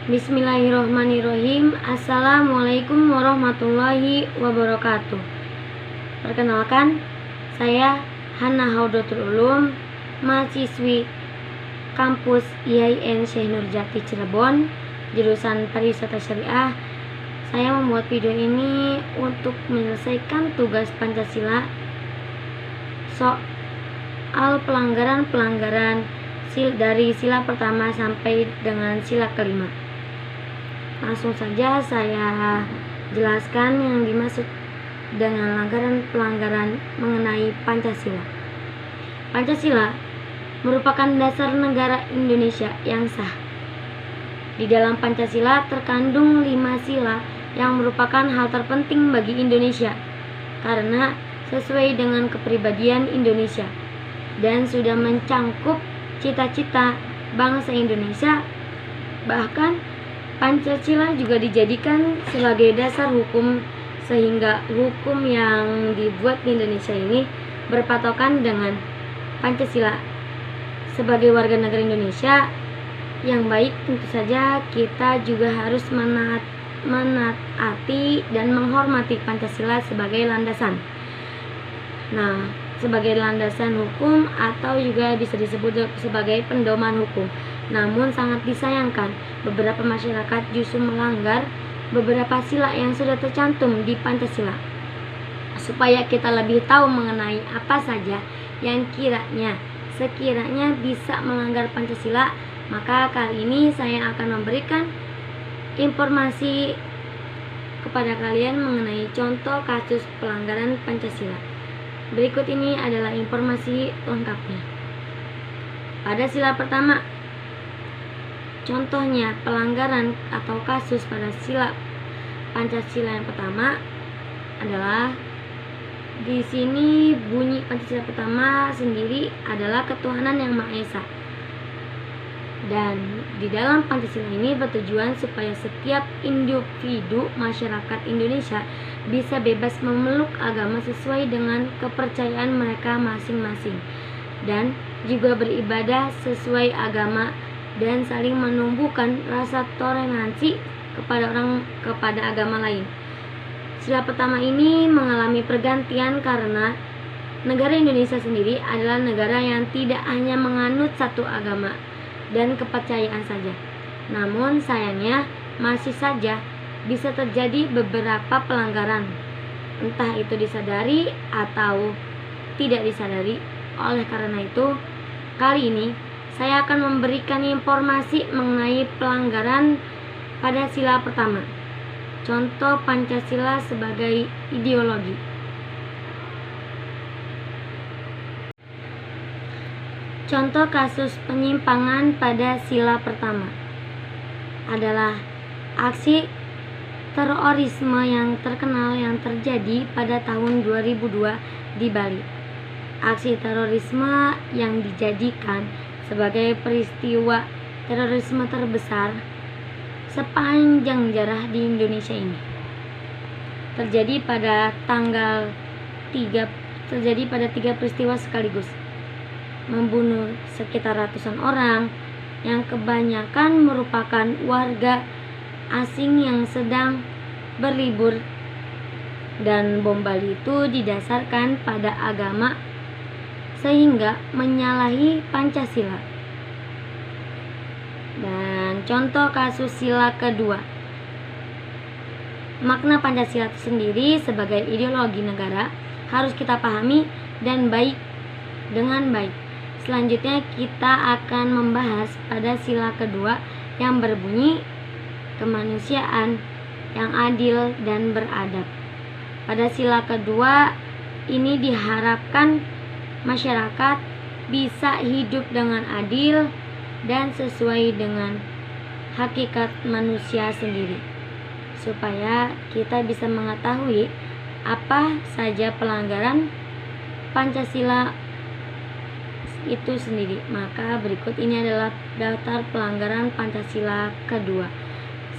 Bismillahirrohmanirrohim. Assalamualaikum warahmatullahi wabarakatuh. Perkenalkan, saya Hana Haudatul Ulum, mahasiswi kampus IAIN Syekh Nurjati Cirebon, jurusan Pariwisata Syariah. Saya membuat video ini untuk menyelesaikan tugas Pancasila soal pelanggaran dari sila pertama sampai dengan sila kelima. Langsung saja saya jelaskan yang dimaksud dengan pelanggaran mengenai Pancasila. Pancasila merupakan dasar negara Indonesia yang sah. Di dalam Pancasila terkandung 5 sila yang merupakan hal terpenting bagi Indonesia karena sesuai dengan kepribadian Indonesia dan sudah mencangkup cita-cita bangsa Indonesia. Bahkan Pancasila juga dijadikan sebagai dasar hukum, sehingga hukum yang dibuat di Indonesia ini berpatokan dengan Pancasila. Sebagai warga negara Indonesia yang baik, tentu saja kita juga harus menaati dan menghormati Pancasila sebagai landasan. Sebagai landasan hukum atau juga bisa disebut sebagai pedoman hukum. Namun sangat disayangkan beberapa masyarakat justru melanggar beberapa sila yang sudah tercantum di Pancasila. Supaya kita lebih tahu mengenai apa saja yang sekiranya bisa melanggar Pancasila, maka kali ini saya akan memberikan informasi kepada kalian mengenai contoh kasus pelanggaran Pancasila. Berikut ini adalah informasi lengkapnya. Pada sila pertama, contohnya pelanggaran atau kasus pada sila Pancasila yang pertama adalah di sini bunyi Pancasila pertama sendiri adalah ketuhanan yang Maha Esa. Dan di dalam Pancasila ini bertujuan supaya setiap individu masyarakat Indonesia bisa bebas memeluk agama sesuai dengan kepercayaan mereka masing-masing dan juga beribadah sesuai agama dan saling menumbuhkan rasa toleransi kepada agama lain. Sila pertama ini mengalami pergantian karena negara Indonesia sendiri adalah negara yang tidak hanya menganut satu agama dan kepercayaan saja. Namun sayangnya masih saja bisa terjadi beberapa pelanggaran, entah itu disadari atau tidak disadari. Oleh karena itu, kali ini saya akan memberikan informasi mengenai pelanggaran pada sila pertama. Contoh Pancasila sebagai ideologi. Contoh kasus penyimpangan pada sila pertama adalah aksi terorisme yang terkenal yang terjadi pada tahun 2002 di Bali. Aksi terorisme yang dijadikan sebagai peristiwa terorisme terbesar sepanjang sejarah di Indonesia ini. Terjadi pada 3 peristiwa sekaligus, membunuh sekitar ratusan orang yang kebanyakan merupakan warga asing yang sedang berlibur, dan bom Bali itu didasarkan pada agama sehingga menyalahi Pancasila. Dan contoh kasus sila kedua, makna Pancasila sendiri sebagai ideologi negara harus kita pahami dengan baik. Selanjutnya kita akan membahas pada sila kedua yang berbunyi kemanusiaan yang adil dan beradab. Pada sila kedua ini diharapkan masyarakat bisa hidup dengan adil dan sesuai dengan hakikat manusia sendiri, supaya kita bisa mengetahui apa saja pelanggaran Pancasila itu sendiri. Maka berikut ini adalah daftar pelanggaran Pancasila kedua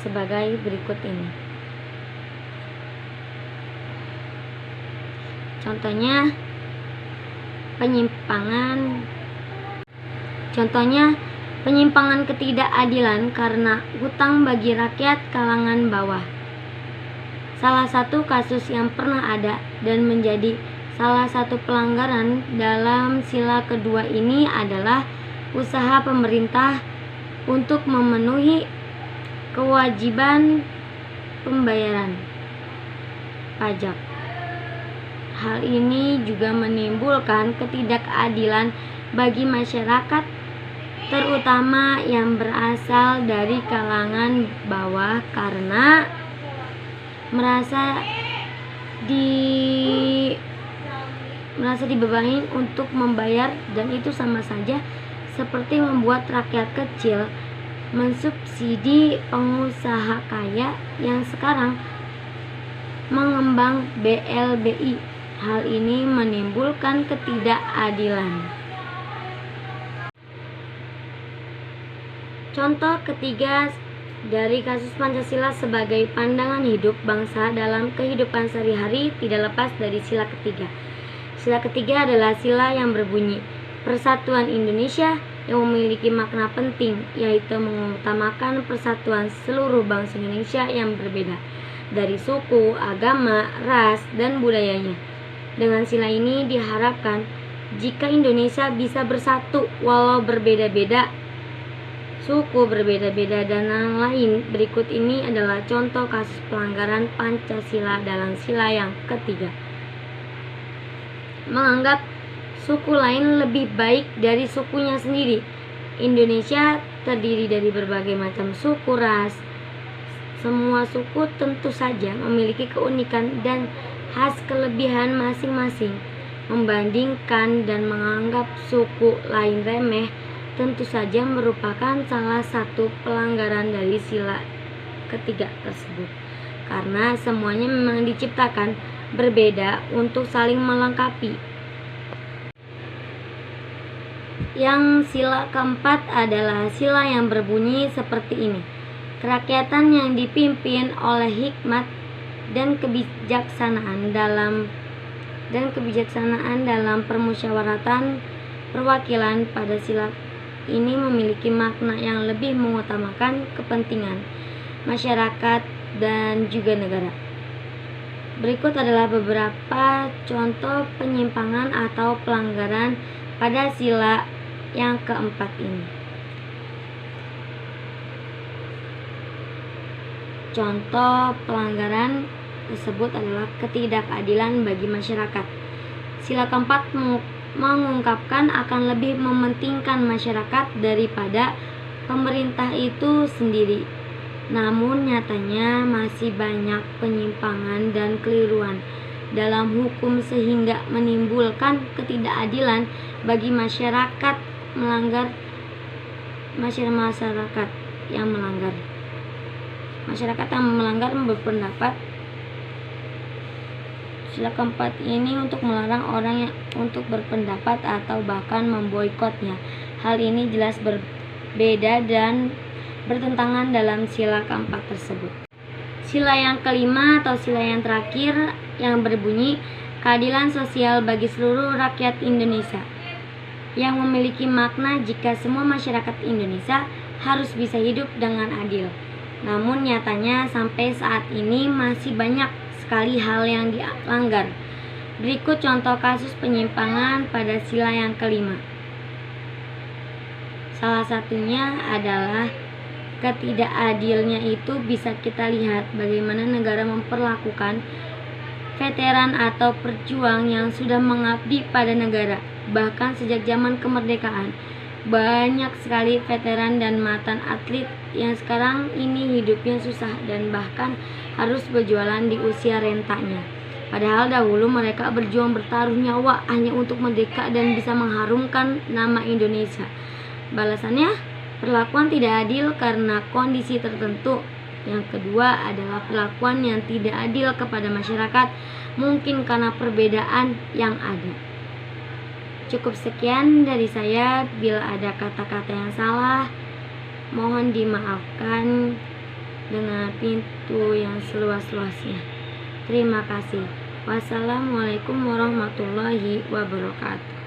sebagai berikut ini. penyimpangan ketidakadilan karena hutang bagi rakyat kalangan bawah. Salah satu kasus yang pernah ada dan menjadi salah satu pelanggaran dalam sila kedua ini adalah usaha pemerintah untuk memenuhi kewajiban pembayaran pajak. Hal ini juga menimbulkan ketidakadilan bagi masyarakat, terutama yang berasal dari kalangan bawah, karena merasa dibebani untuk membayar, dan itu sama saja seperti membuat rakyat kecil mensubsidi pengusaha kaya yang sekarang mengembang BLBI. Hal ini menimbulkan ketidakadilan. Contoh ketiga dari kasus Pancasila sebagai pandangan hidup bangsa dalam kehidupan sehari-hari tidak lepas dari sila ketiga. Sila ketiga adalah sila yang berbunyi Persatuan Indonesia, yang memiliki makna penting, yaitu mengutamakan persatuan seluruh bangsa Indonesia yang berbeda dari suku, agama, ras, dan budayanya. Dengan sila ini diharapkan jika Indonesia bisa bersatu walau berbeda-beda suku, berbeda-beda, dan lain-lain. Berikut ini adalah contoh kasus pelanggaran Pancasila dalam sila yang ketiga. Menganggap suku lain lebih baik dari sukunya sendiri. Indonesia terdiri dari berbagai macam suku, ras. Semua suku tentu saja memiliki keunikan dan khas kelebihan masing-masing. Membandingkan dan menganggap suku lain remeh tentu saja merupakan salah satu pelanggaran dari sila ketiga tersebut, karena semuanya memang diciptakan berbeda untuk saling melengkapi. Yang sila keempat adalah sila yang berbunyi seperti ini: kerakyatan yang dipimpin oleh hikmat dan kebijaksanaan dalam permusyawaratan perwakilan. Pada sila ini memiliki makna yang lebih mengutamakan kepentingan masyarakat dan juga negara. Berikut adalah beberapa contoh penyimpangan atau pelanggaran pada sila yang keempat ini. Contoh pelanggaran tersebut adalah ketidakadilan bagi masyarakat. Sila keempat mengungkapkan akan lebih mementingkan masyarakat daripada pemerintah itu sendiri. Namun nyatanya masih banyak penyimpangan dan keliruan dalam hukum sehingga menimbulkan ketidakadilan bagi masyarakat yang melanggar berpendapat. Sila keempat ini untuk melarang orang yang untuk berpendapat atau bahkan memboikotnya. Hal ini jelas berbeda dan bertentangan dalam sila keempat tersebut. Sila yang kelima atau sila yang terakhir yang berbunyi keadilan sosial bagi seluruh rakyat Indonesia, yang memiliki makna jika semua masyarakat Indonesia harus bisa hidup dengan adil. Namun nyatanya sampai saat ini masih banyak sekali hal yang dilanggar. Berikut contoh kasus penyimpangan pada sila yang kelima. Salah satunya adalah ketidakadilnya itu bisa kita lihat bagaimana negara memperlakukan veteran atau pejuang yang sudah mengabdi pada negara. Bahkan sejak zaman kemerdekaan, banyak sekali veteran dan mantan atlet yang sekarang ini hidupnya susah dan bahkan harus berjualan di usia rentanya. Padahal dahulu mereka berjuang bertaruh nyawa hanya untuk merdeka dan bisa mengharumkan nama Indonesia. Balasannya, perlakuan tidak adil karena kondisi tertentu. Yang kedua adalah perlakuan yang tidak adil kepada masyarakat, mungkin karena perbedaan yang ada. Cukup sekian dari saya. Bila ada kata-kata yang salah, mohon dimaafkan dengan pintu yang seluas-luasnya. Terima kasih. Wassalamualaikum warahmatullahi wabarakatuh.